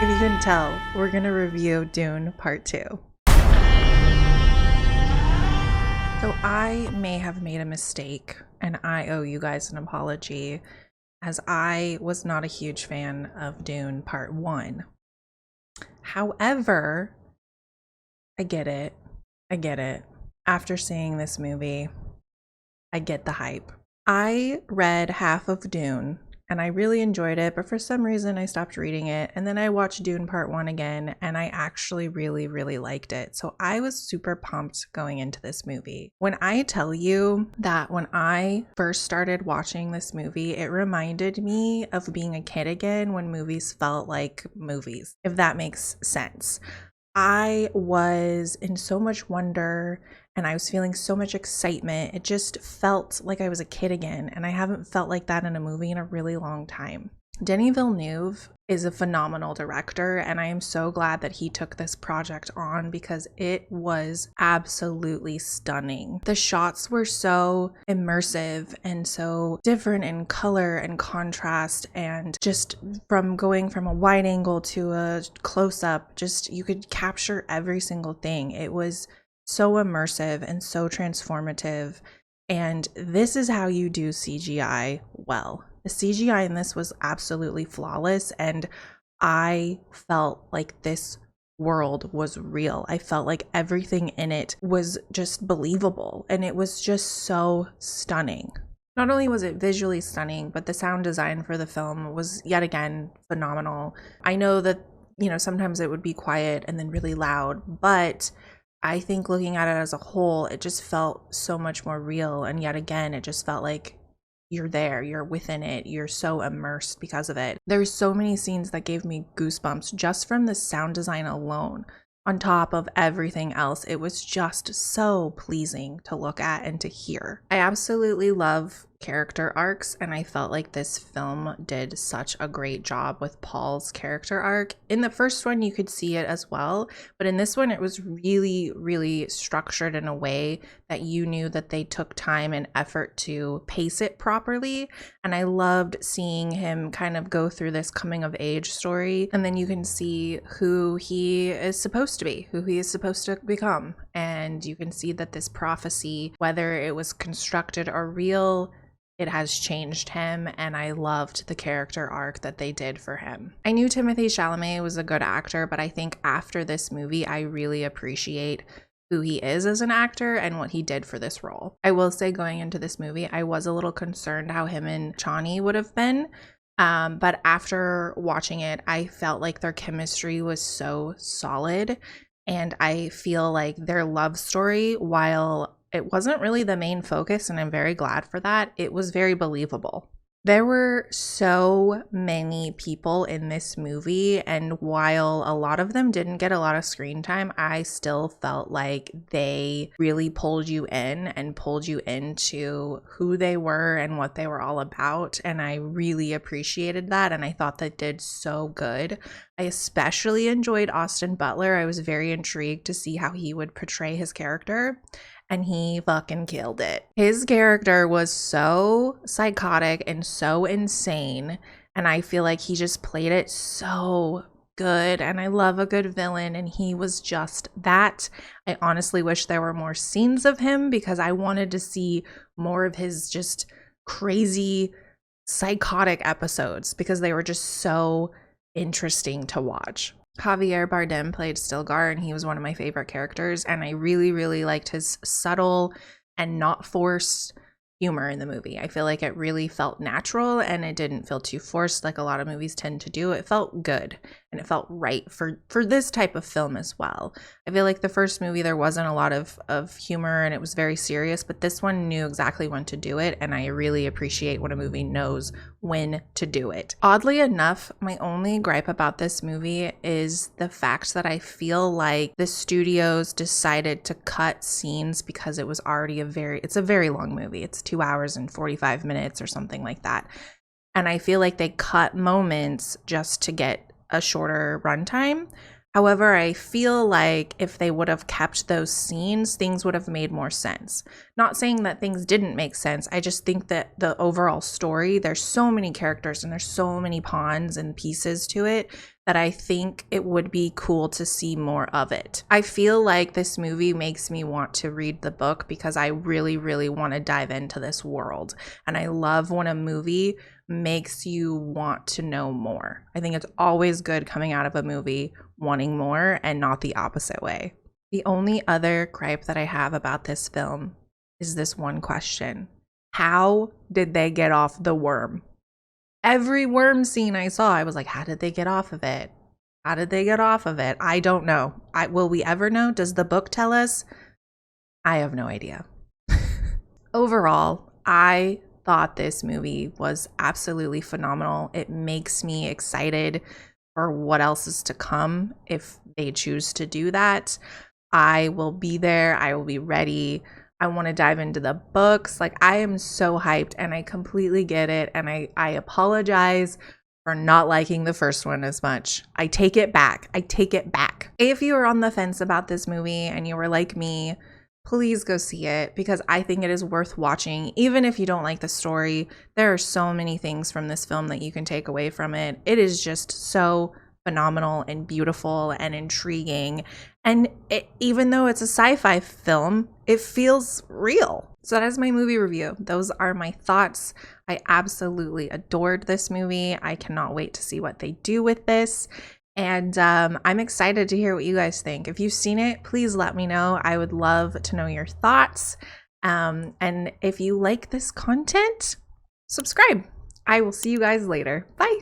If you couldn't tell, we're gonna review Dune Part 2. So I may have made a mistake, and I owe you guys an apology, as I was not a huge fan of Dune Part 1. However, I get it. After seeing this movie, I get the hype. I read half of Dune, and I really enjoyed it, but for some reason I stopped reading it, and then I watched Dune Part 1 again, and I actually really liked it. So I was super pumped going into this movie. When I tell you that when I first started watching this movie, it reminded me of being a kid again when movies felt like movies, if that makes sense. I was in so much wonder and I was feeling so much excitement. It just felt like I was a kid again, and I haven't felt like that in a movie in a really long time. Denis Villeneuve is a phenomenal director, and I am so glad that he took this project on because it was absolutely stunning. The shots were so immersive and so different in color and contrast, and just from going from a wide angle to a close-up, just you could capture every single thing. It was so immersive and so transformative, and this is how you do CGI well. The CGI in this was absolutely flawless, and I felt like this world was real. I felt like everything in it was just believable, and it was just so stunning. Not only was it visually stunning, but the sound design for the film was yet again phenomenal. I know that, sometimes it would be quiet and then really loud, but I think looking at it as a whole, it just felt so much more real. And yet again, it just felt like you're there, you're within it, you're so immersed because of it. There's so many scenes that gave me goosebumps just from the sound design alone. On top of everything else, it was just so pleasing to look at and to hear. I absolutely love character arcs, and I felt like this film did such a great job with Paul's character arc. In the first one, you could see it as well, but in this one, it was really structured in a way that you knew that they took time and effort to pace it properly. And I loved seeing him kind of go through this coming of age story, and then you can see who he is supposed to be, who he is supposed to become. And you can see that this prophecy, whether it was constructed or real, it has changed him, and I loved the character arc that they did for him. I knew Timothée Chalamet was a good actor, but I think after this movie, I really appreciate who he is as an actor and what he did for this role. I will say, going into this movie, I was a little concerned how him and Chani would have been, but after watching it, I felt like their chemistry was so solid, and I feel like their love story, while it wasn't really the main focus, and I'm very glad for that, it was very believable. There were so many people in this movie, and while a lot of them didn't get a lot of screen time, I still felt like they really pulled you in and pulled you into who they were and what they were all about, and I really appreciated that, and I thought that did so good. I especially enjoyed Austin Butler. I was very intrigued to see how he would portray his character, and he fucking killed it. His character was so psychotic and so insane, and I feel like he just played it so good, and I love a good villain, and he was just that. I honestly wish there were more scenes of him because I wanted to see more of his just crazy psychotic episodes because they were just so interesting to watch. Javier Bardem played Stilgar, and he was one of my favorite characters, and I really liked his subtle and not forced humor in the movie. I feel like it really felt natural, and it didn't feel too forced like a lot of movies tend to do. It felt good, and it felt right for this type of film as well. I feel like the first movie, there wasn't a lot of humor, and it was very serious, but this one knew exactly when to do it, and I really appreciate when a movie knows when to do it. Oddly enough, my only gripe about this movie is the fact that I feel like the studios decided to cut scenes because it was already it's a very long movie. It's 2 hours and 45 minutes or something like that. And I feel like they cut moments just to get a shorter runtime. However, I feel like if they would have kept those scenes, things would have made more sense. Not saying that things didn't make sense. I just think that the overall story, there's so many characters and there's so many pawns and pieces to it that I think it would be cool to see more of it. I feel like this movie makes me want to read the book because I really, really want to dive into this world. And I love when a movie makes you want to know more. I think it's always good coming out of a movie wanting more and not the opposite way. The only other gripe that I have about this film is this one question. How did they get off the worm? Every worm scene I saw, I was like, how did they get off of it? How did they get off of it? I don't know. Will we ever know? Does the book tell us? I have no idea. Overall, I thought this movie was absolutely phenomenal. It makes me excited for what else is to come if they choose to do that. I will be there. I will be ready. I want to dive into the books. Like, I am so hyped, and I completely get it. And I apologize for not liking the first one as much. I take it back. I take it back. If you are on the fence about this movie and you were like me, please go see it because I think it is worth watching. Even if you don't like the story, there are so many things from this film that you can take away from it. It is just so phenomenal and beautiful and intriguing. And even though it's a sci-fi film, it feels real. So that is my movie review. Those are my thoughts. I absolutely adored this movie. I cannot wait to see what they do with this. And I'm excited to hear what you guys think. If you've seen it, please let me know. I would love to know your thoughts. And if you like this content, subscribe. I will see you guys later. Bye.